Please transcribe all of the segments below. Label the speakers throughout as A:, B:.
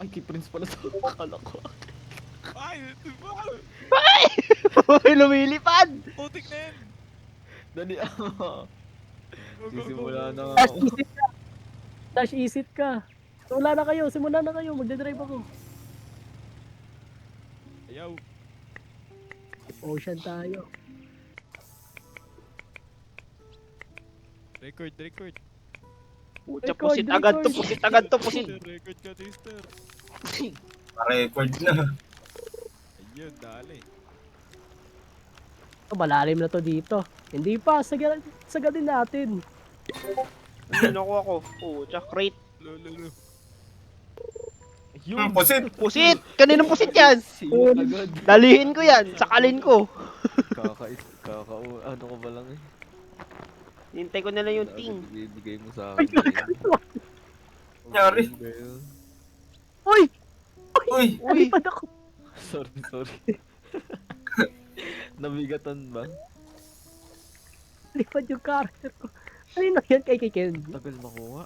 A: Ay, kay Prince pala to. Akala ko.
B: Ay, diba?
C: Uy, lumilipad!
B: Putik na yan.
A: Dali
B: Go, go, go,
A: Sisimula
B: go,
A: na
B: go.
A: nga
D: Dash
A: ako.
D: isit ka. Dash isit ka. So, wala na kayo. Simula na kayo. Magdadrive ako.
B: Ayaw.
D: Ocean tayo.
B: Record, record.
C: Pucha,
D: Record,
C: pusit agad to,
D: record.
C: pusit agad to, pusit.
B: Record ka, Twister.
E: Pa-record na.
B: Ayun, dali.
D: Oh, malalim na to dito. Hindi pa. Sagadin natin.
C: Ano nakuha ko? Pucha, crate.
B: Lolo.
A: Ayun.
E: Pusit!
C: Pusit! Kaninong pusit yan?
A: Siyot agad.
C: Dalihin ko yan, sakalin ko.
A: Ano ko ba lang eh.
C: Hintay ko na lang yung ting.
A: Bibigay mo sa
D: Ay,
A: akin.
E: Nangyari?
D: Uy!
E: Uy!
D: Nalipad ako.
A: Sorry. Nabigatan ba?
D: Nalipad yung character ko. Ano yan kay Ken?
A: Tagal makuha.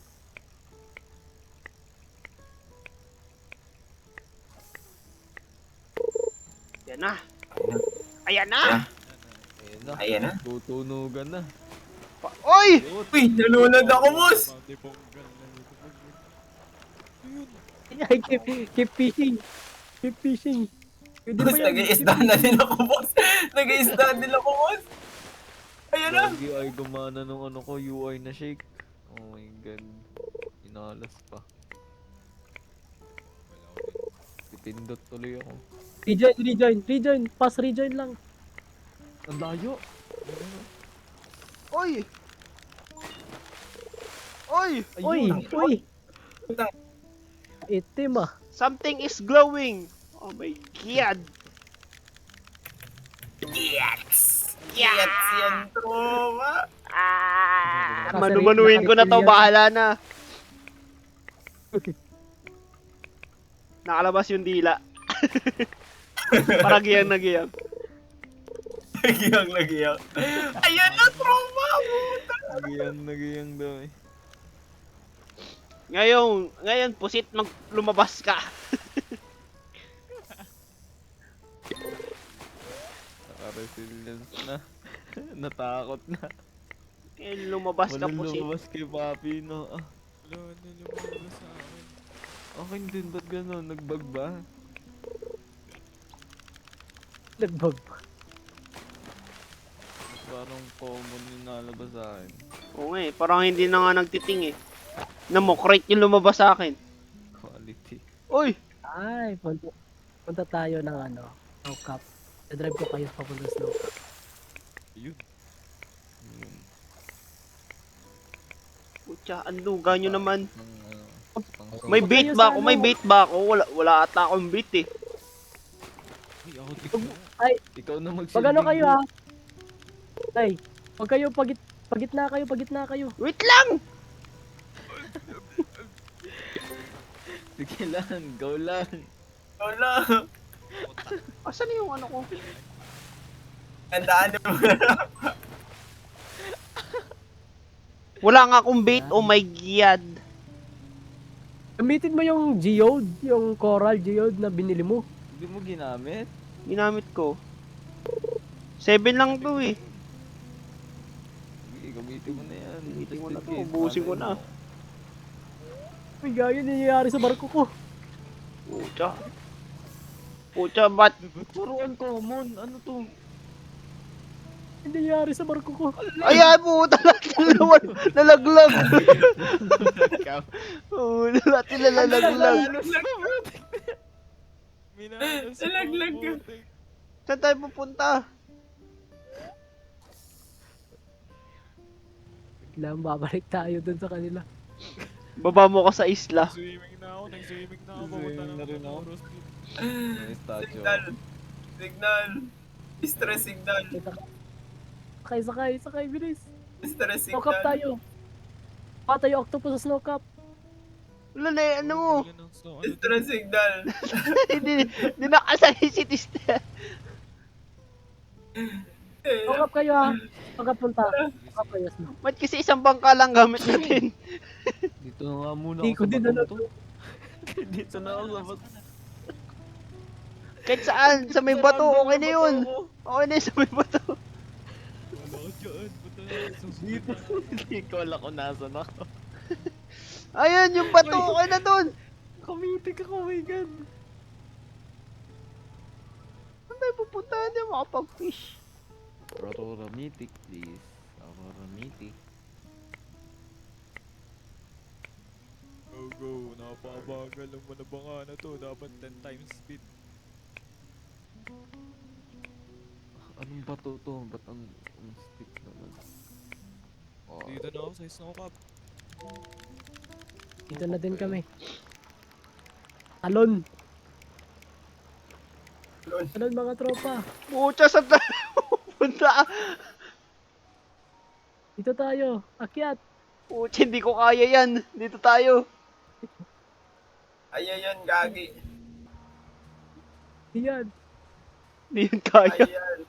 C: Yan na. Ayan na!
A: Ayan na.
E: Ayan na.
A: Tutunugan na.
C: Oy!
E: Uy! Nalunod ako, boss!
B: Pati ponggal na ito. Ayun.
D: Ay, keep fishing. Keep fishing. Pwede
E: Boss,
D: ba yan?
E: nag-i-isda na din ako, boss! Nag-i-isda din ako, boss! Ayan na!
A: Lagi ay gumana nung ano ko, UI na shake. Oh my god. Inalas pa. Pipindot tuloy ako.
D: Rejoin. Pass rejoin lang.
A: Ang layo.
C: Oy! Oy!
D: Uy! Uy! Itim ah.
C: Something is glowing! Oh my god!
E: Yes! Yes! Yan, tropa!
C: Ah!
D: Nakasari-
C: Manumanuhin ko na to,
D: nakasari-
C: bahala na. Nakalabas yung dila. Parang giyang na giyang.
E: Nagiyang. Ayan na, tropa!
A: Nagiyang daw eh.
C: Ngayon, pusit, lumabas ka.
A: Naka-resilience na. Natakot na.
C: Ngayon, lumabas ka,
A: Walang
C: pusit.
A: lumabas kay Papi, no? Ah,
B: Lolo, lumabas sa akin.
A: akin din, ba't gano'n? Nagbag ba?
D: Nagbag.
A: Parang common yung nalabas sa akin.
C: Oo nga eh, parang hindi na nga nagtiting eh. Crate yung lumabas sa akin.
A: Quality.
C: Uy!
D: Ay, punta tayo ng ano, Snow Cap. Drive ko kayo papunta sa Snow Cap.
A: Yun. Yun.
C: Putya, ang luga nyo naman.
A: May
C: May bait ba ako? May bait ba ako? Wala ata akong bait eh.
A: Ay, ako ikaw.
D: Ay,
A: Ikaw na magsilbing.
D: pag ano kayo ha? Ay, pag kayo, pagitna kayo.
C: Wait lang!
A: Sige lang, go lang.
E: Wala!
C: Asan yung ano ko?
E: Tandaan mo na.
C: Wala nga akong bait, oh my god.
D: Gamitin mo yung geode, yung coral geode na binili mo.
A: Hindi mo ginamit?
C: Ginamit ko. 7 lang to eh.
A: Sige, gamitin mo na yan.
C: Gamitin mo na
A: Just
C: to,
A: in case,
C: ubusin ko
A: malay
C: na.
A: mo.
D: Uy, gaya nangyayari sa barko ko.
C: Putya. Putya, ba't?
A: Puro uncommon. Ano to?
D: Hindi nangyayari sa barko ko.
C: Ayan po, talaga nalaglag. Oo, natin nalalaglag.
B: Minalas ko,
E: Nalaglag ka.
B: putik.
C: Saan tayo pupunta?
D: Biglang babalik tayo dun sa kanila.
C: Baba mo ko sa isla.
B: Nag-swimming na ako. Papunta
A: Nag-swimming
B: na
A: na rin ako.
B: Comoros.
A: May statue.
E: Signal! Signal! Stress signal!
D: Sakay, bilis.
E: Stress
D: Snow Cap
E: signal!
D: tayo. Pa tayo octopus sa Snow Cap.
C: Wala na, ano mo?
B: Yan ang snow. Ano to?
E: Stress signal!
C: Hindi nakasali si Tista.
D: Snow Cap kayo ha. Snow Cap punta. Snow Cap kayo, Snow.
C: Ba't kasi isang bangka lang gamit natin?
A: Dito na nga muna
D: Hindi
A: ako
D: ko
A: sa
D: din
A: batong
D: alam.
A: to. Dito na ako sa bato.
C: Kahit saan, sa may bato, okay na yun. Okay na yun sa may bato.
B: Wala ka dyan. Punta na ako. Susunod
A: Dito.
B: na.
A: Hindi ko alam kung nasan ako.
C: Ayun, yung bato, okay na dun.
A: Kumitik ako, oh my god.
C: Saan tayo pupunta? Hindi makapag-fish.
A: Aurora Mythic, please. Aurora Mythic.
B: Go, go. Napabagal ang manabanga na to. Dapat 10 times speed.
A: Anong bato to? Ba't ang stick naman? Oh,
B: Dito na ako sa snow cap.
D: Dito na din kami. Talon!
E: Talon.
D: Talon mga tropa.
C: Pucha, saan tayo pupunta?
D: Dito tayo. Akyat.
C: Pucha, hindi ko kaya yan. Dito tayo.
E: Ayan, gagi.
D: Yan.
C: Hindi yun kaya.
E: Ayan.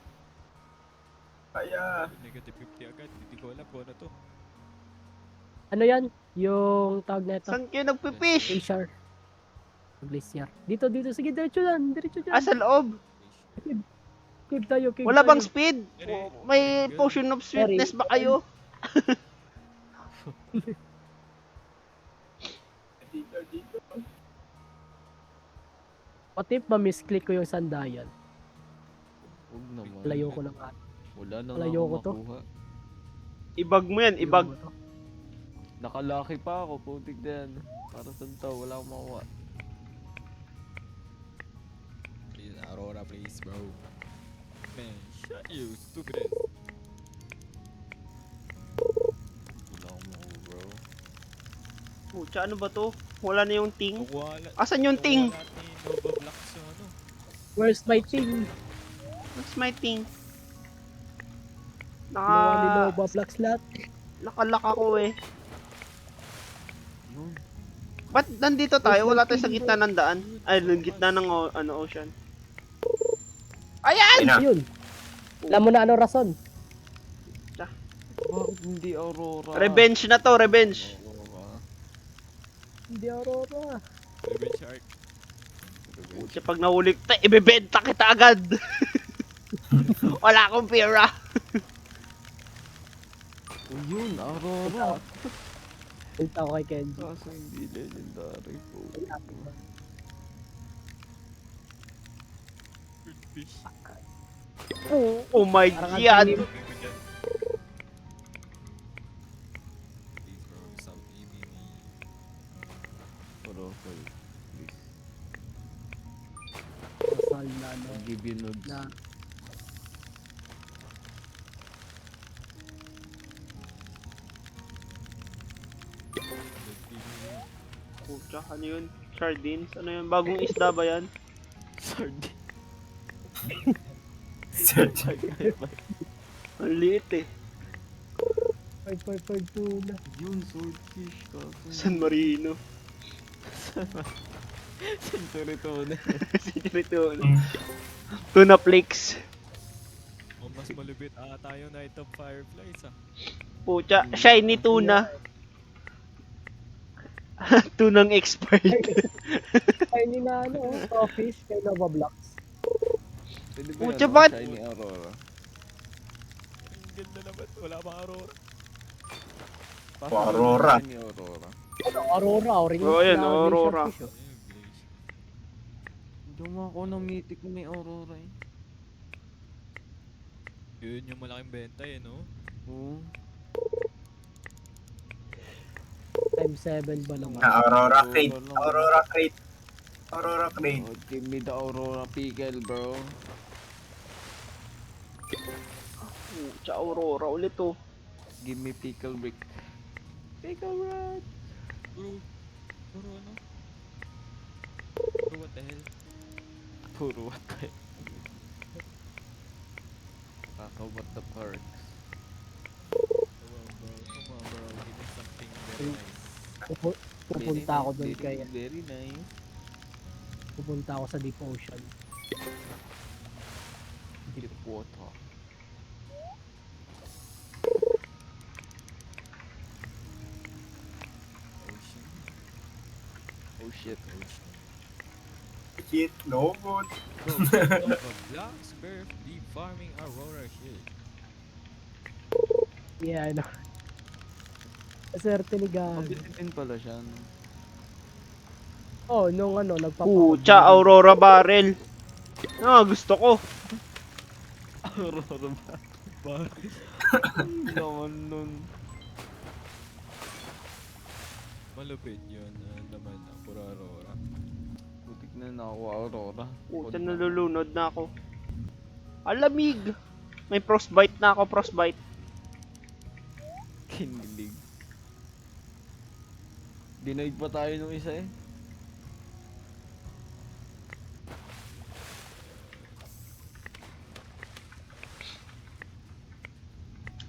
E: Kaya.
B: Negative 50 agad. Hindi ko alam kung ano to.
D: Ano yan? Yung tawag na ito.
C: Saan kayo nagpipish?
D: Glacier. Glacier. Dito, dito. Sige, diretso dyan. Diretso dyan.
C: Ah, sa loob.
D: Cave tayo, cave
C: Wala
D: tayo.
C: bang speed? May potion of sweetness ba kayo?
E: Dito.
D: What if ma-misclick ko yung sandayan?
A: huwag naman.
D: Layo ko ng at.
A: Wala na nga
D: Malayo
A: ako
D: ko to.
A: makuha.
C: Ibag mo yan, ibag.
A: Nakalaki pa ako, putik din. Para saan to? Wala akong makuha.
B: Please, Aurora, please, bro. Man, shut you, stupid ass.
A: Wala akong makuha, bro.
C: Pucha, ano ba to? Wala na yung ting.
B: Wala.
C: Asan yung ting?
B: Wala ni Nova Blocks yung ano.
D: Where's my team?
C: What's my ting?
D: Ginawa ni
C: Naka...
D: Nova Black Slot.
C: Nakalak ako eh.
A: Yun.
C: Ba't nandito tayo? Wala tayo sa gitna ng daan. Ay, ng gitna ng ocean. Ayan!
E: Ayun na.
D: Ayun. Alam mo na ano rason?
A: Bakit hindi Aurora?
C: Revenge na to, revenge.
A: Aurora.
D: Hindi Aurora.
B: Revenge Shark.
C: Pucha, pag nahuli kita, ibebenta kita agad. Wala akong pera.
A: Oh, yun, Aurora.
D: Punta ko kay Kenji.
A: Kaso hindi legendary po.
B: Good fish.
C: Oh my
D: Parang
C: god.
D: ang talim.
B: Please, bro, stop eating me.
A: Aurora, please.
D: Kasal na ano.
A: I'll give you nudes.
D: Na
C: Pucha, ano yun? Sardines? Ano yun? Bagong isda ba yan?
A: Sardine.
E: Search.
C: Ang liit eh.
D: 555 tuna.
A: Yun, swordfish. Kaso.
C: San Marino.
A: Century tuna.
C: Century tuna. Tuna flakes.
B: O mas malupit tayo Night of Fireflies ah.
C: Pucha, shiny tuna. Tunang expert.
D: Ay, ni na ano, crawfish kay Nova Blocks.
A: Pwede ba
C: Pucha,
A: yan,
C: bakit-
A: Shiny Aurora.
B: Ang ganda naman, wala pang Aurora.
A: Paano
E: Aurora.
A: Shiny Aurora.
D: Ano, Aurora, orange.
C: Oo, yan,
D: na
C: Aurora.
D: glacier fish, oh.
B: Ayun, Glacier.
A: Hindi ako ng mythic na may Aurora eh.
B: Yun yung malaking benta eh, no?
A: Oo.
D: Time 7 ba naman?
E: Aurora crate. Aurora crate. Aurora crate.
A: Oh, give me the Aurora pickle, bro.
C: Pucha, Aurora ulit oh.
A: Give me pickle brick. Pickle rod.
B: Bro, ano? Bro, what the hell?
A: Puro what the Kaka what the perks.
B: Come on, bro. Come on, bro. Give me something very nice.
D: Pupunta ako doon
A: Very
D: kay
A: nice, very nice.
D: pupunta ako sa Deep Ocean.
A: Deep water.
B: Ocean.
A: shit.
E: Shit, no good.
B: Bro, Nova Blocks, Bear, Deep Farming, Aurora Shield.
D: Yeah, I know. Swerte ni Gag.
A: Mabilis din pala siya. No?
D: Oh, nung ano,
C: Pucha, Aurora Barrel. Ah, gusto ko.
A: Aurora ba?
B: Bakit?
A: Naman nun.
B: Malupit yun. Naman ang pura Aurora.
A: Putik na nakakuha Aurora.
C: Pucha, nalulunod na ako. Alamig. May frostbite na ako, frostbite.
A: Kinilig. Dinaig pa tayo nung isa eh.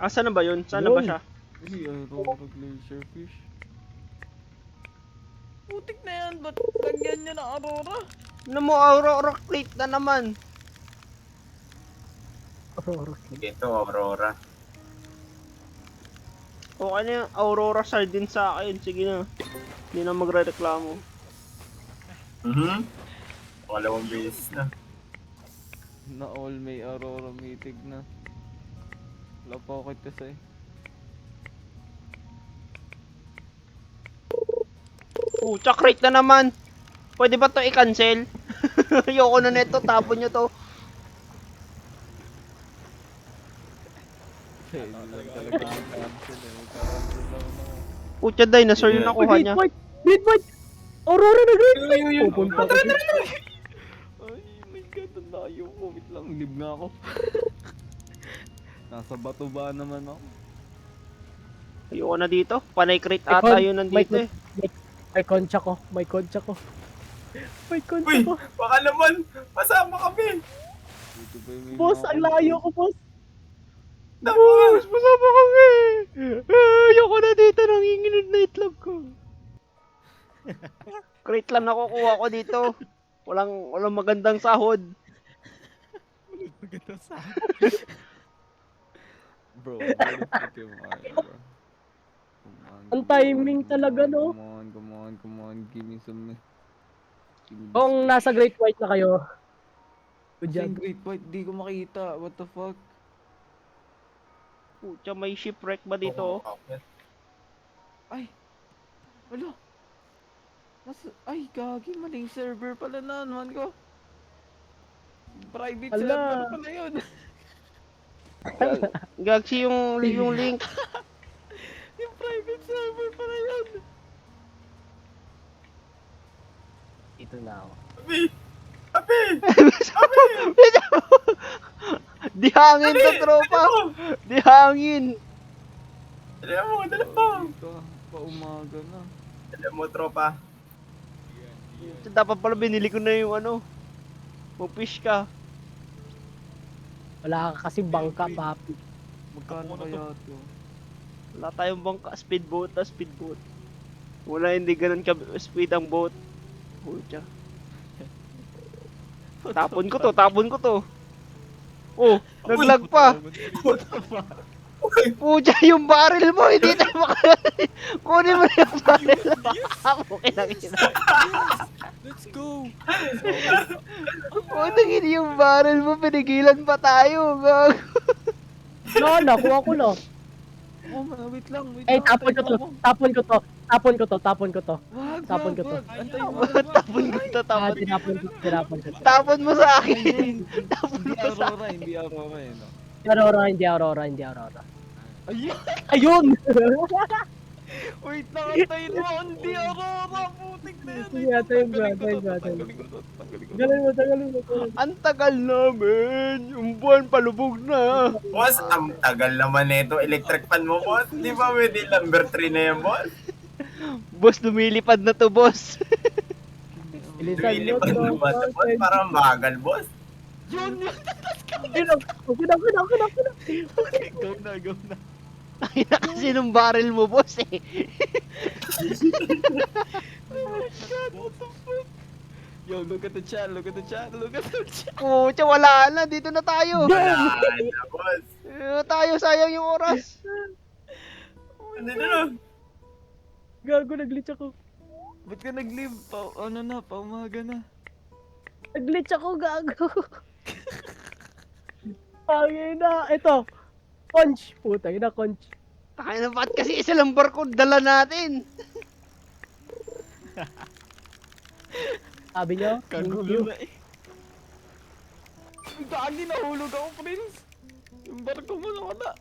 C: Asa na ba yun? Saan na ba
D: Yun.
C: siya?
A: Ay, Aurora Glacier Fish. Putik na yan, ba't lagyan niya na Aurora?
C: Ano mo, Aurora Crate na naman.
D: Aurora.
E: Ito, Aurora.
C: Okay na yung Aurora Sardine sa akin. Sige na. Hindi na magre-reklamo.
E: Pangalawang beses na.
A: Na all may Aurora Mythic na. Wala pa ako kita sa'yo.
C: Pucha, crate na naman. Pwede ba to i-cancel? Ayoko na neto, tapon nyo to.
A: Kaya yun lang talaga ang cancel eh. Magka-cancel lang ako.
C: Pucha, dinosaur yung nakuha niya.
D: Great white! Aurora na great
E: Yun,
D: white!
E: yun, yun.
D: Pupunta ko.
A: Ay, my god, ang layo ko. Wait lang, live nga ako. Nasa bato ba naman ako?
C: Ayoko na dito. Panay crate ata yun nandito eh.
D: May koncha ko. May koncha ko. May koncha
E: Uy,
D: ko.
E: baka naman, masama kami.
A: Dito pa yung may
D: Boss,
A: mga
D: ang layo ko, boss.
C: Boss, masama kami! Ayoko na dito, nanginginig na itlog ko. Crate lang nakukuha ko dito. Walang magandang sahod.
B: Maganda sa
A: Bro, what if you are, bro?
D: Ang timing talaga, no?
A: Come on, give me some... Give me
D: Kung nasa great white na kayo. Good
A: Kasi
D: job.
A: great white, di ko makita. What the fuck?
C: Pucha, may shipwreck ba dito?
A: Ay! Wala! Ay, gagi, maling server pala na naman ko. Private
D: Ala.
A: server pala yun.
C: Gagsi yung link.
A: Yung private server pala yun.
D: Ito na ako.
E: Abi!
C: Di hangin to, tropa. Di hangin.
E: Dala mo.
A: Pa-umaga na.
E: Dala mo, tropa.
C: Dapat pala binili ko na yung ano. Mag-fish ka.
D: Wala ka kasi bangka, papi.
A: Magkano kaya to?
C: Wala tayong bangka. Speedboat na speedboat. Wala, hindi ganun ka speed ang boat. Pucha. Tapon ko to. Oh, naglag pa. Pucha, yung barrel mo, hindi tayo kunin mo na yung barrel mo. Ako kinakita.
B: Let's go!
C: Puta, yung barrel mo, pinigilan pa tayo. Gag.
D: No, nakuha ko na.
A: Oh, wait lang.
D: Eh, tapon ko to.
A: Wag,
D: Tapon ko to.
A: Antay mo.
C: Tapon ko to,
D: Ah,
C: tapon.
D: tinapon ko.
C: Tapon mo sa akin.
A: Hindi Aurora, hindi Aurora eh, no?
D: Hindi Aurora.
A: Ayun!
D: Ayun!
A: Wait lang, antayin mo! Hindi Aurora! Putik na yan!
D: Sige, antayin ko.
A: Tanggalin ko to.
D: Tagalin mo.
C: Ang tagal namin. Yung buwan palubog na.
E: Boss, ang tagal naman nito. Electric fan mo, boss. Di ba pwede number 3 na yan, boss?
C: Boss, lumilipad na to, boss.
D: Ilisan mo
E: Lumilipad
D: to.
E: naman to, boss. Parang bagal, boss.
A: Yun!
D: Okay na.
A: Go na.
C: Ay na kasi nung barrel mo, boss eh.
A: Oh my god, what the fuck? Yo, look at the chat.
C: Pucha, wala na. Dito na tayo.
E: Wala na, boss.
C: Tayo, sayang yung oras.
E: Ano na?
D: Gago, nag-glitch ako.
A: Ba't ka nag-leave? Paumaga na.
D: Nag-glitch ako, gago. Ay, na. Ito. Conch. Puta, ina, conch.
C: Takay na ba't kasi isa lang barko dala natin?
D: Sabi nyo? Thank you.
A: Kagulo na eh. Ang gagi, nahulog ako, Prince. Yung barko mo nawala.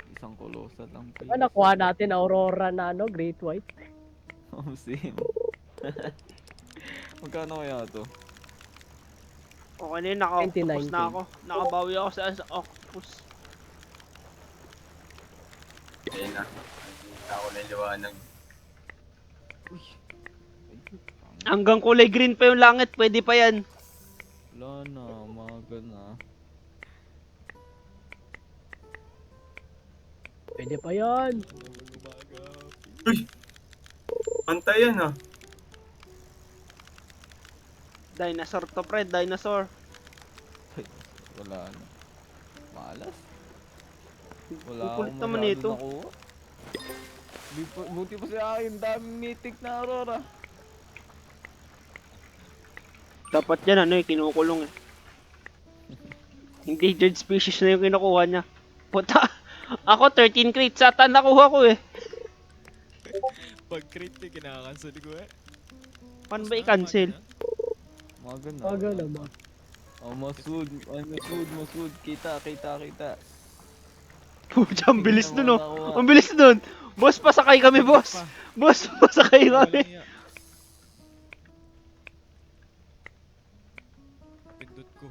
A: Isang kolosal lang pa
D: Ano, nakuha natin Aurora na ano, Great White.
A: Oh, same. Magkano kaya to?
C: Okay na yun, naka-octopus
D: 2019.
C: na ako. Nakabawi ako sa octopus.
E: Ayun na. Nakita ko na yung liwanag.
C: Hanggang kulay green pa yung langit, pwede pa yan.
A: Wala na, umaga na.
D: Pwede pa yan.
B: Umaga.
E: Pantay yan ah.
C: Dinosaur to, pre, dinosaur.
A: Wala na. Malas. Wala
C: Kukulit
A: akong
C: naman
A: masyado
C: ito.
A: nakuha. Buti pa sa akin, daming mythic na Aurora.
C: Dapat yan, ano eh, kinukulong eh. Endangered species na yung kinukuha niya. Puta, ako 13 crates, satan nakuha ko eh.
B: Pag crit niya, kinakancel ko eh.
C: Paano ba i-cancel?
A: Umaga na.
D: Aga
A: wala
D: naman.
A: pa. Oh, Masud. Ay, Masud. Kita.
C: Puta, ang bilis
A: Hindi
C: nun oh.
A: na makuha.
C: Ang bilis nun. Boss, pasakay kami, boss. Boss, pasakay kami.
B: Walang iya. Pindot ko.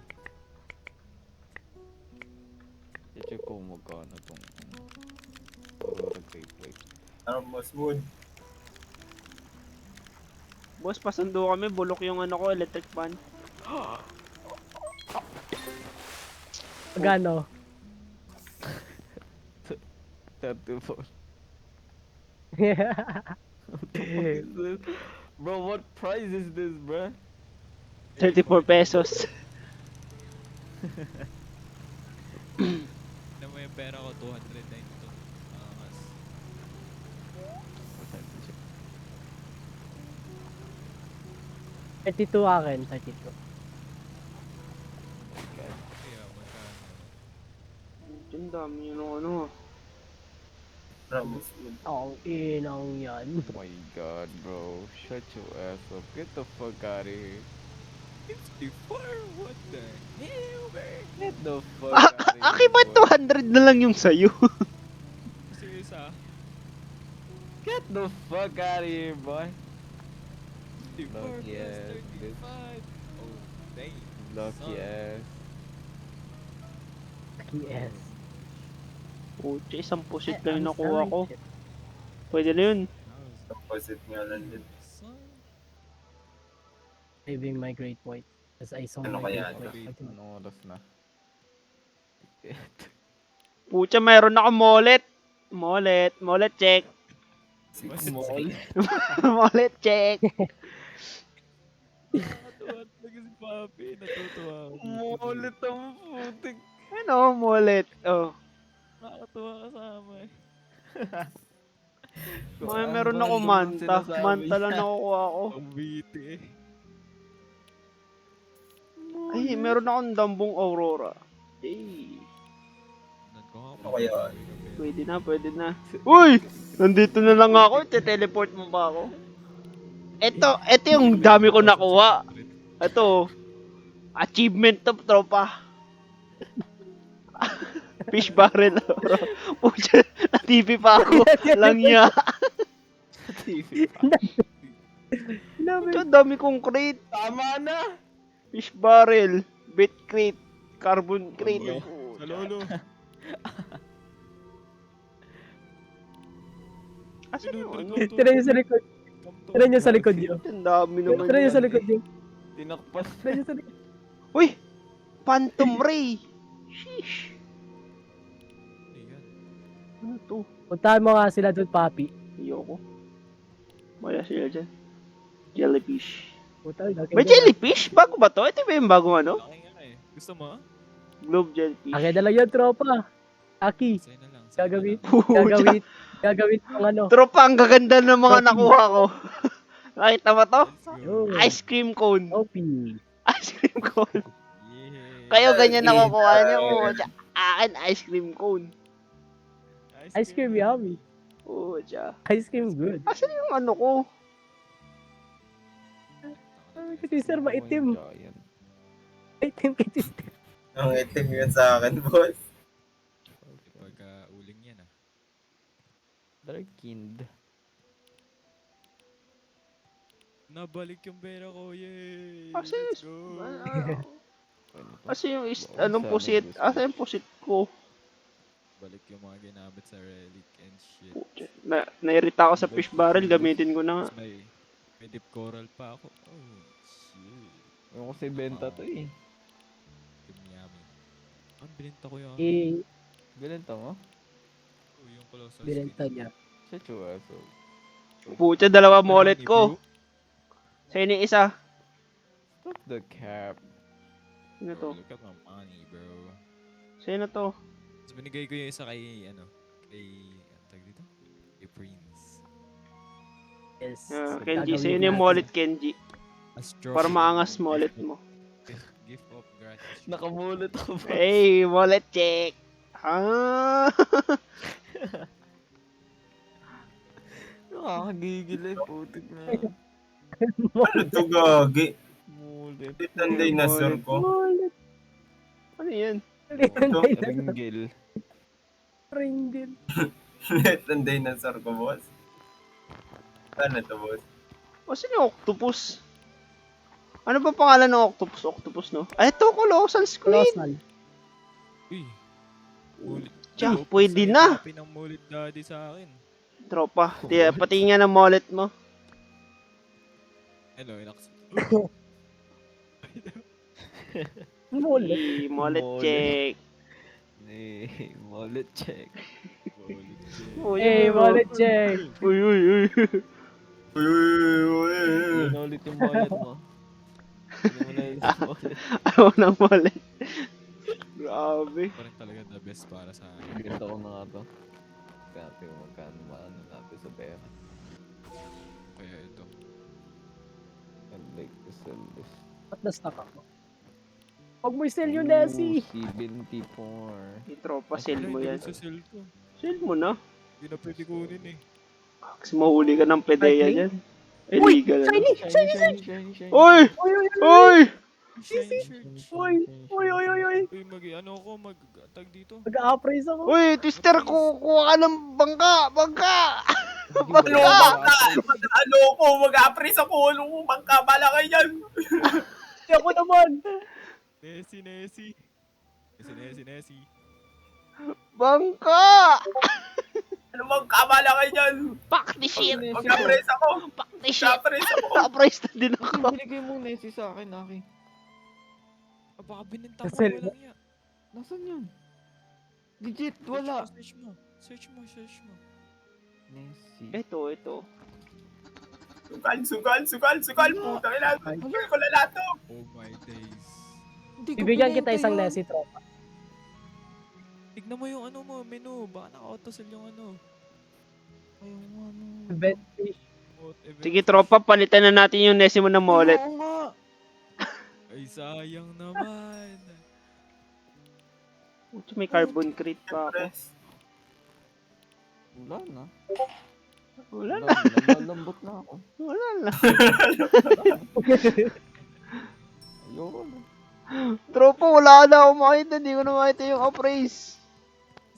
A: I-check ko kung magkano tong Aurora Great White.
E: Armos wood.
C: Boss, pasundo kami, bulok yung ano ko, electric fan.
D: Magano?
A: 34. Bro, what price is this, bro?
C: 34 pesos.
B: Na mo yung pera ko, 292. Angas.
D: 32 akin, 32.
B: Kaya magkano.
C: Ang dami yun ano.
E: Armos wood.
D: Ang inang yan.
A: Oh my god, bro. Shut your ass up. Get the fuck out of here.
B: 54? What the hell, man?
A: Get the fuck
C: Ah,
A: out of here.
C: Aki ba
A: boy.
C: 200 na lang yung sayo?
B: Serious ah?
A: Get the fuck out of here, boy.
B: 54
A: Lucky
B: plus
A: ass, bitch.
B: 35. Oh, dang.
A: Lucky
B: Son.
A: ass.
D: Yes.
C: Pucha, isang pusit lang yung nakuha ko. Pwede na yun.
E: Composite nga lang din.
B: Son.
D: Saving my Great White. As I saw
E: Ano
D: my
E: kaya
D: Great
E: ito?
D: White.
A: Anong oras na?
C: Pucha, mayroon ako molet. Molet check.
A: Mall.
C: Molet check.
B: Natuwa talaga si Papi. Natutuwa ako.
A: Mulit ang putik.
C: Ano, molet? Oh.
B: Nakakatuwa kasama eh.
C: Meron ako manta. Manta lang nakukuha ko.
B: Ang biti eh.
C: Ay, meron akong dambong Aurora. Eh,
E: Ano kaya?
C: pwede na. Uy! Nandito na lang ako. Teleport mo ba ako? Ito yung dami ko nakuha. Ito. Achievement to, tropa. Fish barrel. Pucha, na-TV pa ako. Langya. Pucha, dami kong crate.
A: Tama na!
C: Fish barrel. Bait crate. Carbon crate.
B: Sa lolo.
C: Asan yung ano?
D: Tira nyo sa likod. Tira nyo sa likod nyo.
C: Ang dami naman.
D: Tira nyo
C: yan.
D: sa likod nyo.
A: Tinakpas.
D: Tira nyo sa likod.
C: Uy! Phantom Ray! Sheesh!
B: Ayan.
C: Ano to?
D: Puntahan mo nga sila doon, papi.
C: Ayoko. Wala sila dyan. Jellyfish.
D: Puta, laki
C: May
D: na.
C: jellyfish? Bago ba to? Ito ba yung bagong ano?
B: Laki nga eh. Gusto mo?
C: Globe jellyfish.
D: Akin na lang yan, tropa. Aki,
B: Sa'yo na lang. Sa'yo
D: gagawin,
B: na lang.
D: gagawin ng ano.
C: Tropa, ang gaganda ng mga
D: Trophy.
C: nakuha ko. Nakita mo to?
B: Let's go.
D: Yo.
C: Ice cream cone.
D: Trophy.
C: Ice cream cone.
B: Yeah.
C: Kayo ganyan
E: Okay.
C: nakukuha niyo. Akin, ice cream cone.
D: Ice cream yummy.
C: Oo, tiya.
D: Ice cream good.
C: Asan yung ano ko?
D: Kasi sir, maitim.
A: Giant.
D: Maitim kasi sir.
E: Ang itim yun sa akin, boss.
B: Pagka uling yan ah.
A: Darkind.
B: Nabalik yung pera ko, yay!
C: Kasi,
B: Let's go!
C: Kasi yung anong pusit? Asa yung pusit ko?
B: Balik yung mga ginamit sa relic and shit.
C: Nairita ako sa fish barrel, gamitin ko na nga.
B: Tapos may deep coral pa ako. Oh, shit.
A: Yung kasi benta to eh.
B: Yummy. Ang binenta ko yung
A: Binenta mo?
B: oh, yung colossal
D: Binenta niya.
A: Sa chua, so.
C: Pucha, dalawa
B: Ano
C: wallet
B: ni
C: ko.
B: bro?
C: Sa ini isa.
A: Stop the cap.
C: Sino
B: Bro,
C: to?
B: look at my money, bro.
C: Sino to?
B: Tapos binigay ko yung isa kay, ano, ano tag dito? Kay Prince.
D: Yes.
C: Kenji,
D: Gagawin
C: sa'yo yung
D: natin.
C: wallet, Kenji. Para maangas mo wallet mo.
B: Gift of gratitude.
A: Nakamulot ako ba?
C: Hey, wallet check! Ah!
A: Nakakagigil eh, putik na.
E: Ano to, gagi?
A: Mulit.
E: Litang dinosaur ko.
D: Wallet.
C: Ano yan?
E: Ito.
A: Ringgil.
D: Ring din.
E: Litang dinosaur ko, boss. Ano to, boss?
C: O, sino yung octopus? Ano ba pangalan ng octopus? Octopus, no? Ay, ito, colossal squid!
D: Colossal.
B: Uy. Mulit.
C: Tiya,
B: Yo,
C: pwede
B: sa'yo,
C: na.
B: copy ng mulit daddy sa akin.
C: Tropa, pati nga ng wallet mo.
B: Hello, inaks.
D: Wallet.
C: Hey, wallet
A: Wallet.
C: check.
A: Eh, wallet check.
C: Oh,
D: Hey,
C: yun,
D: wallet check.
C: Uy, uy, uy.
E: Uy, uy, uy, uy.
A: Yun ulit yung wallet mo. Hindi mo na yung wallet.
C: Ayaw ng wallet. Grabe.
B: Pa rin talaga the best para sa akin.
A: Benta ko na nga to. Kaya magkano maano natin sa pera.
B: Kaya ito.
A: I'd like to sell this.
D: Ba't na-stuck ako? Huwag mo i-sell yung Nessie.
A: 74.
C: Hey, tropa, sell mo yan.
B: Sa sell ko.
C: Sell mo na.
B: Hindi na pwede kunin eh.
C: Kasi mahuli ka ng pedeya
D: Sparkling?
C: dyan. Illegal. Ano?
D: Shiny!
A: Shiny, shiny, shiny, shiny.
C: Uy!
D: Uy, uy, uy,
C: Uy!
B: Shiny shirt.
D: uy, uy, uy, uy, uy.
B: Uy, ano ako, mag-tag dito.
D: Mag-a-appraise ako.
C: Uy, twister, kukuha ka ng bangka! Bangka!
E: Ano,
C: Bangka!
E: bangka? Ano ko? Mag-appraise ako. Ano ko? Bangka, bala kayo dyan.
D: Hindi ako naman.
B: Nessie. Nessie.
C: Bangka!
E: Ano bangka, bala kayo dyan.
C: Fuck the shit!
E: Mag-appraise ako.
C: Fuck the shit!
E: Mag-appraise ako.
C: Na-appraise na din ako.
A: Binigay mo Nessie sa akin, Aki.
B: Ah, baka bininta ko
D: Sell
B: walang iya.
A: Nasaan yun? Legit, wala.
B: Search mo.
A: Nessie.
C: Ito.
E: Sugal. Putang ina. Sugal ko na lahat to.
B: Oh my days.
A: Hindi ko
D: Bibigyan kita
A: binenta
D: isang
A: yun.
D: Nessie, tropa.
B: Tignan mo yung ano mo, menu. Baka naka-auto-sell yung ano.
A: Ayaw nga, ano.
D: Bet fish.
C: Sige, tropa, palitan na natin yung Nessie mo ng wallet.
A: Oo nga.
B: Ay, sayang naman.
C: Puto, may carbon crate pa ako.
A: Wala na.
C: Wala na.
A: Nalalambot na ako.
C: Wala na.
A: Ayoko na.
C: Tropa, wala na ako makita. Hindi ko na makita yung appraise.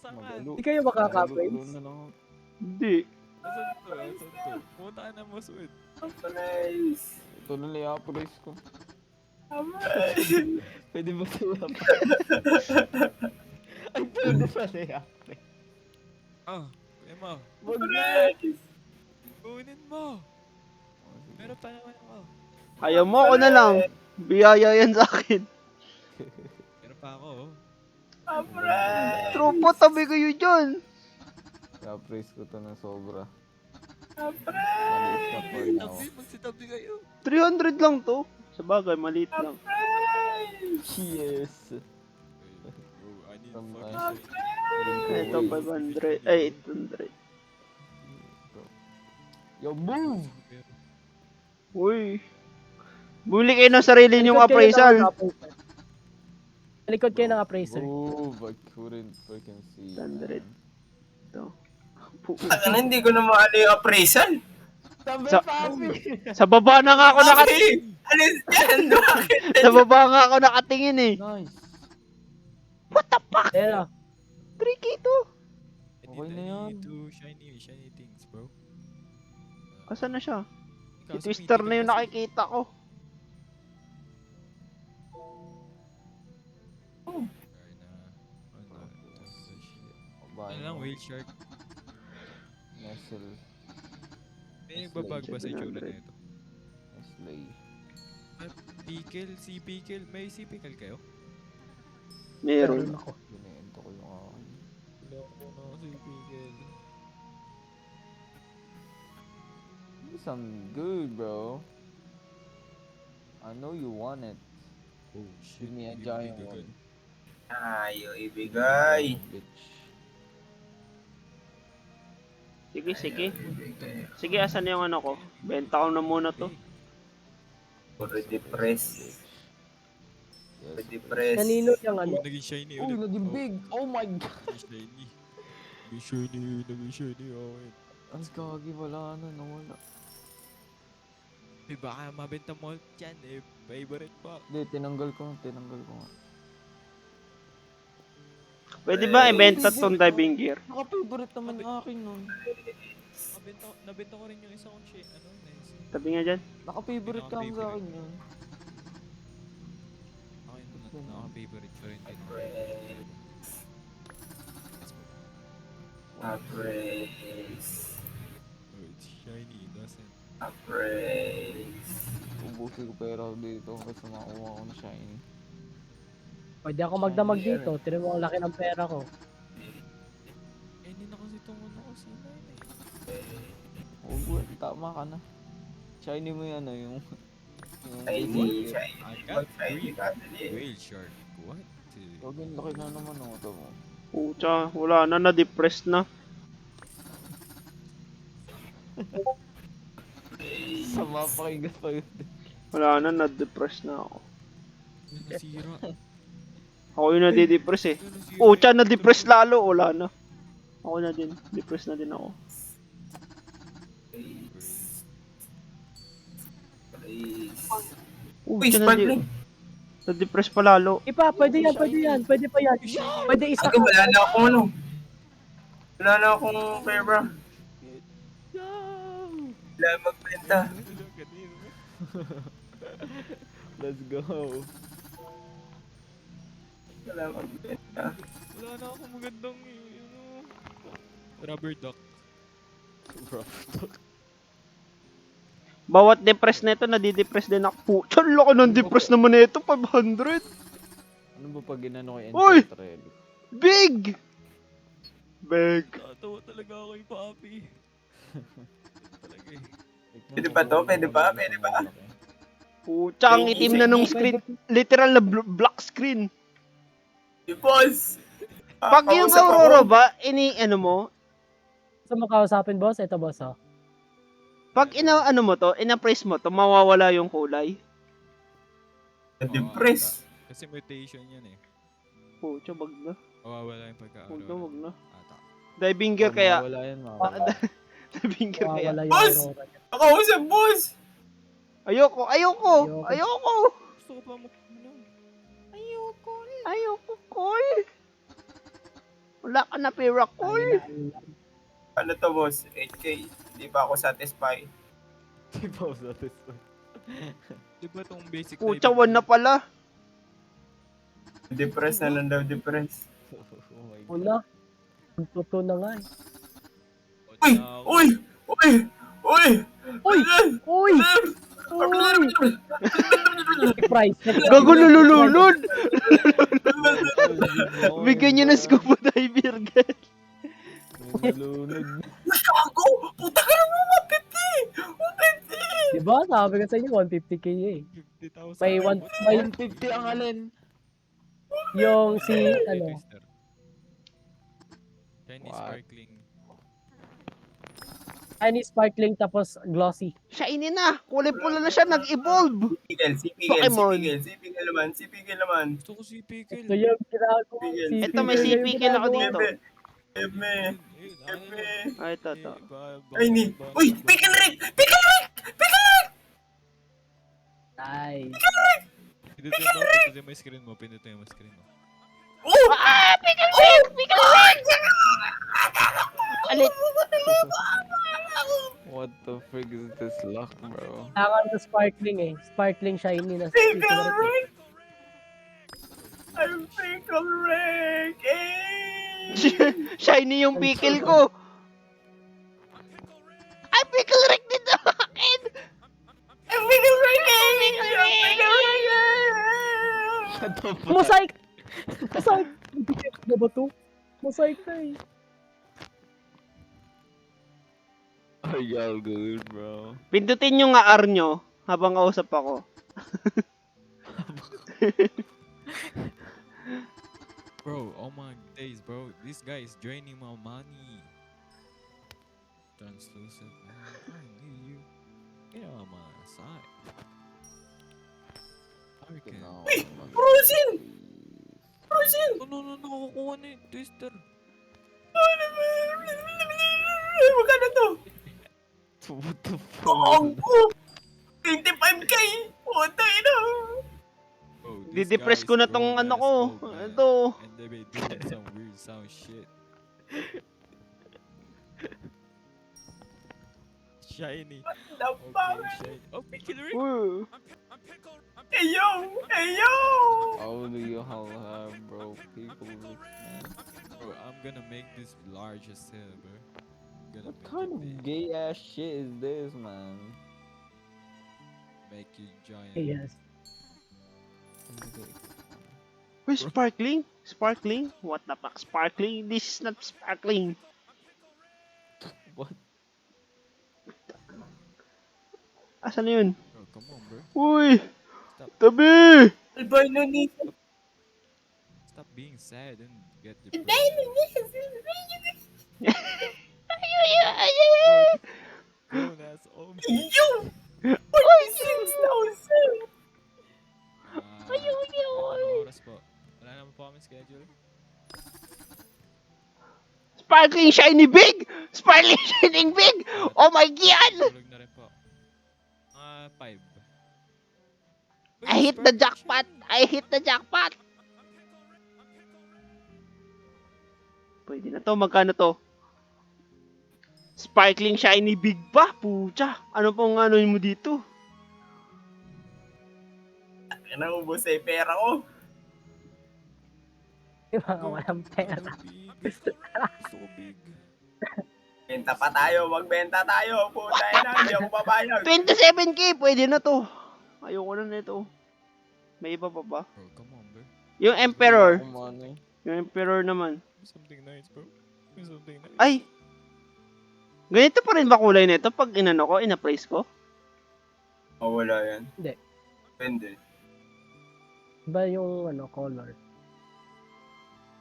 B: Saan ka?
A: Magalo.
D: Hindi kayo makaka-appraise?
A: Magalo na lang ako.
C: Hindi.
B: Asan to? Pumunta ka na mo, Suit.
E: Nice.
A: Ito na lang i-appraise ko.
E: Amay.
A: Pwede ba ito Ay, pwede pala i-appraise.
B: Ah, kunin mo.
A: Wag na.
E: Nice.
B: Kunin mo. Meron pa naman ako.
C: Ayaw mo, ako na lang. Biyaya yan sa akin.
B: Meron pa ako.
E: Amay.
C: Tropa, tabi kayo dyan.
A: I-appraise ko to ng sobra.
E: Amay.
A: Maliit na for now.
B: Magsitabi kayo.
C: 300 lang to. Sa bagay, maliit lang.
E: Amay.
A: Yes.
C: Ito, 500. Ay, 800.
A: Yo, move!
C: Uy. Bumili kayo ng sarili niyong
D: Likod kayo ng
C: appraisal.
D: appraisal. Likod kayo ng appraiser.
A: Move! I couldn't freaking see.
C: 100. Ito.
E: Ano, hindi ko na maano yung appraisal.
C: Sa, sa baba na nga ako nakatingin.
E: Alis yan, bakit?
C: Sa baba nga ako nakatingin eh.
A: Nice!
C: What the fuck?
D: Ayan o.
C: 3K to.
A: Okay na yan.
B: Shiny things, bro.
C: Asan na siya?
B: Kaso
C: Si Twister
B: may
C: na yung
B: ticket
C: nakikita ko.
B: Ano lang, whale shark.
A: Nestle.
B: May nagbabag ba sa itsura na ito?
A: Nestle.
B: Pickle, sea pickle. May sea pickle kayo?
C: Meron.
D: Ako.
A: Binento ko yung akin.
B: Wala ko na sea pickle.
A: This sounds good, bro. I know you want it.
B: Oh shit.
A: Give me a
B: hindi
A: giant
B: mo
A: one.
B: ibigay.
E: Ayaw ibigay.
A: Bitch.
C: Sige, sige. Sige, asan yung ano ko? Benta ko na muna to.
E: Puro depress.
A: Yes.
E: Puro depress.
D: Kanino yung
B: Oh,
D: ano?
B: naging shiny
A: Uy,
B: ulit.
A: naging big! Oh my god!
B: Naging shiny. Naging shiny. Okay.
A: Ang gagi, wala na, nawala.
B: Eh, baka mabenta mo dyan eh. Favorite pa.
A: Hindi, tinanggal ko nga.
C: Pwede ba ibenta tong diving gear?
A: Naka-favorite naman yung akin nun.
B: Nabenta ko rin yung isang shit. Ano, nice.
C: Tabi nga dyan.
A: Naka-favorite ka sa akin yun.
B: Okay, naka-favorite ko rin din.
E: Appraise.
B: Oh, it's shiny, doesn't.
E: Appraise.
A: Ubusin ko pera ako dito kasi makakuha ko na shiny.
D: Pwede ako magdamag dito. Tinan mo ang laki ng pera ko.
B: Eh, hindi na kasi itong ano ko sila eh.
A: Oh, tama ka na. Shiny mo yan, yung...
E: Shiny.
B: I got
E: Shiny
B: three
E: ka na din.
B: whale shark. What?
A: Huwag yung laki na naman ako ito mo.
C: Pucha, wala na, na-depressed na.
A: Sama pakinggan pa yun.
C: Wala na, na-depressed na ako.
B: Nasira.
C: Ako yung nadidepress eh. Pucha, na-depress lalo, wala na. Ako na din, depressed na din ako.
E: Uy,
C: Pucha,
E: sparkling.
C: na-depress pa lalo.
D: Ipa, pwede yan, pwede yan. Pwede pa yan. Pwede isa.
E: Aga, wala na akong ano. Wala na akong pera. Wala magbenta.
A: Let's go.
E: Wala magbenta.
B: Wala na akong magandang ano, rubber duck.
A: Bro.
C: Bawat depress na ito, nadidepress din ako. Pucha, loko ng depress naman na ito, 500.
A: Ano ba pag ginano ko yung
C: Uy!
A: enchant relic?
C: Big! Big.
B: Tatawa talaga ako kay Papi. Talaga eh.
E: Pwede ba to? Pwede ba? Pwede ba?
C: Pucha, ang itim na nung screen. Literal na black screen.
E: Boss!
C: Pag yung
E: Kakausap
C: Aurora
E: ako.
C: ba, ano mo,
D: Gusto mo kausapin, boss? Ito, boss, oh.
C: pag ano mo to, ina-press mo to, mawawala yung kulay.
E: Depress.
B: Kasi mutation yan eh.
C: Pucha, wag na.
B: Mawawala yung pagka-aurora.
C: Wag na, wag na.
B: Ata.
C: Diving gear kaya.
A: Wala yan, mawawala.
C: Diving gear kaya.
D: Wala yung
E: Boss!
D: Aurora niya.
E: Kakausap, boss!
C: Ayoko.
D: Ayoko.
B: Gusto ko pa mo. Ano?
C: Ayoko, Col. Wala ka na pera, Col.
E: Ano to, boss? 8K. Hindi pa ako satisfied.
A: Di ba ako satisfied?
B: Diba tong basic
C: Pucha,
B: diving
C: 1 na pala.
E: Depress na lang daw, depress.
A: Oh my god.
D: Wala. Totoo na nga eh.
E: Uy! Uy! Uy! Uy!
D: Uy! Uy! Price.
C: Gago, nalulunod. Bigyan niyo ng scuba diver, guys.
A: Nalunod.
E: Gago! Puta ka naman, 150! 150!
D: Diba? Sabi ko sa inyo, 150k eh.
B: 50,000.
D: May
A: 150 ang alin.
D: yung si, ano,
B: Shiny
A: What?
B: sparkling.
D: Shiny, sparkling, tapos glossy.
C: Shiny na! Kulay pula na siya, nag-evolve!
E: Si
C: Pokemon.
E: Pigel naman.
B: Gusto ko si
D: Ito
B: Pickle.
D: yung ginagawa.
E: Pigel,
D: Si
C: Ito, may
D: Pickle yung
C: CP kill ako
D: ginagawa.
C: dito.
E: Eme.
B: Ayun, ano na.
C: Ay, ito.
E: Ay, ni. Uy, Pickle Rick! Pickle Rick!
D: Nice.
B: Pindutin mo yung screen mo. Pindutin mo yung screen mo.
E: Oh!
C: Ah! Pickle Rick! Pickle Rick! Alit!
A: What the frick is this luck, bro?
D: Kailangan na sparkling eh. Sparkling shiny na
E: Pickle
D: Rick.
E: Rick! I'm Pickle Rick! Eh!
C: Shiny yung pickle ko! Ay, Pickle Rick din sa akin!
E: I'm Pickle Rick!
C: Pickle Rick!
A: Shut the fuck
D: Mosaic! Mosaic! Ano ba to? Mosaic na eh.
A: Are y'all good, bro?
C: Pindutin yung nga R nyo habang kausap ako.
B: Bro, oh my days, bro. This guy is draining my money. Translucent, man. I need you. Get on my side. Hurricane.
A: No,
E: Frozen! Frozen!
B: No, nakukuha na yung twister.
E: Magkano to?
A: What the
E: Ang
A: fuck?
E: po! 25k! Puta ina!
B: Bro, this
C: Didepress
B: guy
C: ko
B: is
C: na tong
B: grown
C: ano
B: as
C: ko.
B: old, man.
C: Ito.
B: And they be doing some weird sound shit. Shiny.
E: The
B: Okay,
E: fuck?
B: shiny. Oh, Pickle Rick!
C: Woo.
E: Hey yo! Hey yo!
A: How do you have, bro? People look, man.
B: Bro, I'm gonna make this large as hell, bro. I'm gonna
A: What
B: make
A: kind
B: it
A: of
B: big.
A: gay ass shit is this, man?
B: Make you giant.
D: Yes.
C: Uy, sparkling? Sparkling? What the fuck? Sparkling? This is not sparkling.
A: What?
C: Asan na yun?
B: Bro, come on, bro.
C: Uy!
B: Stop.
C: Tabi!
E: Albino Nisa.
B: Stop being sad and get depressed.
E: Albino Nisa.
B: Grown ass old.
E: Yo! 46,000!
B: Ano oras po? Wala naman po kami schedule.
C: Sparkling shiny big! Sparkling shining big! Oh my god!
B: Tulog na rin po. 5.
C: I hit the jackpot! I hit the jackpot! Pwede na to, magkano to? Sparkling shiny big pa, pucha. Ano pong ano mo dito?
E: Ano ubos sa pera ko?
D: Yung mga walang pera.
B: So big.
E: Benta pa tayo, magbenta tayo. Puta na, hindi ako papayag.
C: 27k, pwede na to. Ayoko na nito. May iba pa ba?
B: Bro, come on, bro.
C: Yung Emperor.
A: Money.
C: Yung Emperor naman.
B: Do something nice, bro. Do something nice.
C: Ay! Ganito pa rin ba kulay nito pag inano ko, ina-praise ko?
E: Oh, wala yan.
D: Hindi.
E: Depende.
D: Iba yung ano, color.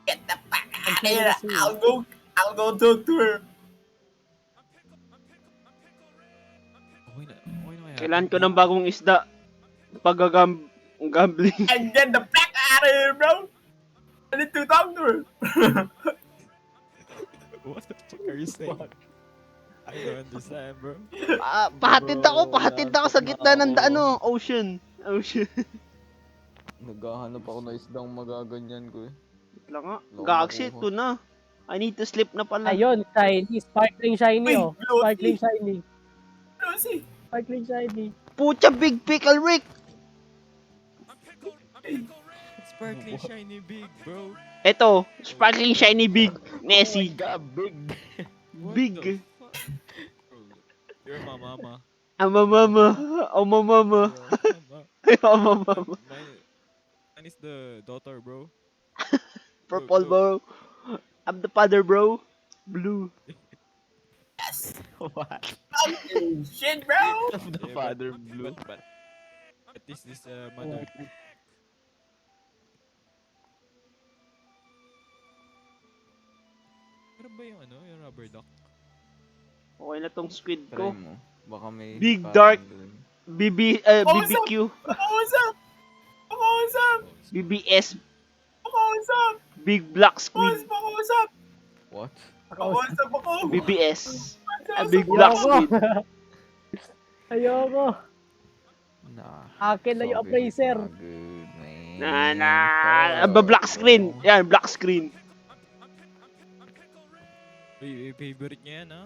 E: Get the fuck
D: Ang
E: out of here.
D: fancy.
E: I'll go talk to her.
B: Okay na kaya.
C: Kailan ko ng bagong isda. Gambling.
E: And get the fuck out of here, bro. I need to talk to her.
B: What the fuck are you saying? I don't understand, bro.
C: Pahatid ako sa gitna ng ocean.
A: Naghahanap ako na isdang magaganyan ko eh.
C: Wait lang nga.
A: Wala
C: Gaksi,
A: akong
C: ito na. I need to sleep na pala.
D: Ayun, shiny. Sparkling shiny,
E: Uy,
D: oh.
E: glossy.
D: Sparkling shiny.
E: Lucy.
D: Sparkling shiny.
C: Pucha, big pickle Rick!
B: Sparkling shiny big, bro.
C: Ito, sparkling shiny big. Nessie.
A: God, big.
B: What
C: Big.
B: the fuck? Bro, you're my mama.
C: Amamama. Amamama.
B: You're my mama.
C: Amamama.
B: Mine is the daughter, bro.
C: Purple, bro. I'm the father, bro. Blue.
E: Yes.
A: What?
E: Fucking shit, bro.
A: The
B: Yeah,
A: father blue.
B: But this mother. ba yung ano, yung rubber duck?
C: Okay na tong squid
A: Try
C: ko.
A: mo. Baka may...
C: Big
A: parang
C: Dark.
A: dun.
C: BBQ.
E: Pakausap! Pakausap!
C: BBS.
E: Pakausap!
C: Big Black
E: Boss,
C: Squid.
E: pakausap!
A: What?
E: Pakausap ako!
C: BBS.
E: Pakausap
C: Big Black
E: ako!
C: Squid.
D: Ayoko.
A: Nah.
D: Akin na yung
A: Sobrang
D: appraiser.
A: not good, man.
C: Black screen. Yan, black screen.
B: Uy, favorite niya yan, ha?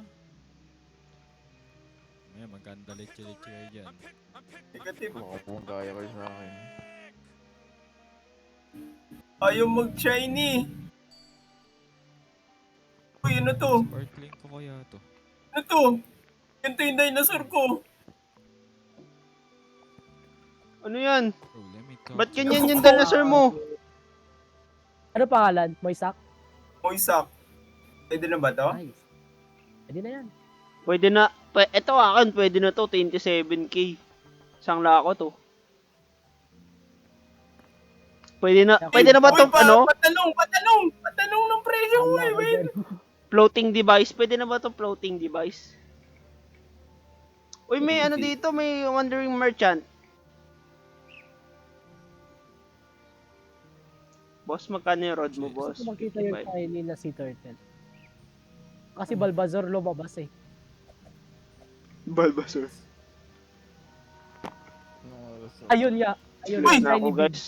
B: May maganda leche-leche kayo dyan.
E: Negative.
A: Baka pong kaya kayo sa akin.
E: Ayaw mag-shiny. Uy, ano to?
B: Sparkling ko kaya to.
E: Ano to? Ganito yung dinosaur ko.
C: Ano yan?
B: Bro, let me talk.
C: Ba't ganyan yung dinosaur mo?
D: Ano pangalan? Moisak?
E: Moisak. Pwede na ba to?
D: Nice. Pwede na yan.
C: Pwede na. Ito akin, pwede na to. 27k. Isang lako to. Pwede na ba
E: Uy,
C: tong ano?
E: Patanong ng presyo ko
D: Wala
E: eh,
D: ko
E: wait.
D: dyan.
C: Floating device. Pwede na ba tong floating device? Uy, may ano dito, may wandering merchant. Boss, magkano yung rod mo, boss?
D: Gusto ko makita yung
C: 55.
D: shiny na sea turtle. Kasi Balbazar lumabas eh.
C: Bulbasaur.
A: Anong oras na?
D: Ayun ya. Ayun
E: Uy!
D: yung
C: Na
D: shiny
C: ako,
D: big.
C: guys.